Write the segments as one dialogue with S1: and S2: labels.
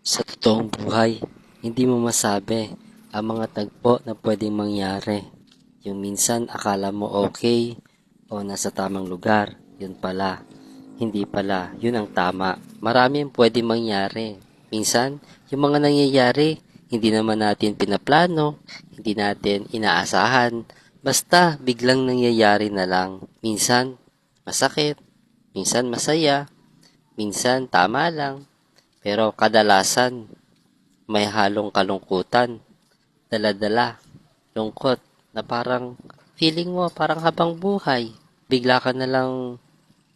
S1: Sa totoong buhay, hindi mo masabi ang mga tagpo na pwedeng mangyari. Yung minsan akala mo okay o nasa tamang lugar, yun pala. Hindi pala, yun ang tama. Marami ang pwedeng mangyari. Minsan, yung mga nangyayari, hindi naman natin pinaplano, hindi natin inaasahan. Basta biglang nangyayari na lang. Minsan, masakit. Minsan masaya. Minsan tama lang. Pero kadalasan, may halong kalungkutan, dala-dala, lungkot, na parang feeling mo parang habang buhay. Bigla ka na lang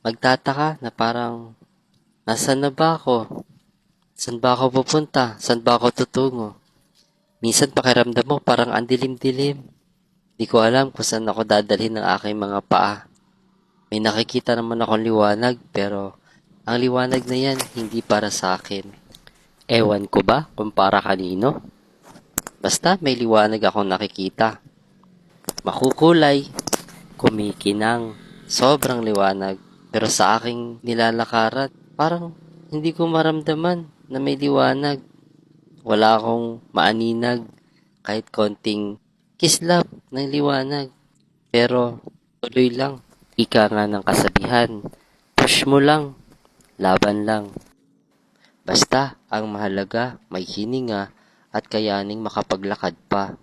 S1: magtataka na parang, nasaan na ba ako? Saan ba ako pupunta? Saan ba ako tutungo? Minsan pakiramdam mo parang ang dilim-dilim. Di ko alam kung saan ako dadalhin ng aking mga paa. May nakikita naman akong liwanag pero ang liwanag na yan hindi para sa akin. Ewan ko ba kung para kanino? Basta may liwanag akong nakikita. Makukulay, kumikinang, sobrang liwanag. Pero sa aking nilalakaran, parang hindi ko maramdaman na may liwanag. Wala akong maaninag kahit konting kislap ng liwanag. Pero tuloy lang. Ika nga ng kasabihan, push mo lang, laban lang. Basta ang mahalaga may hininga at kayaning makapaglakad pa.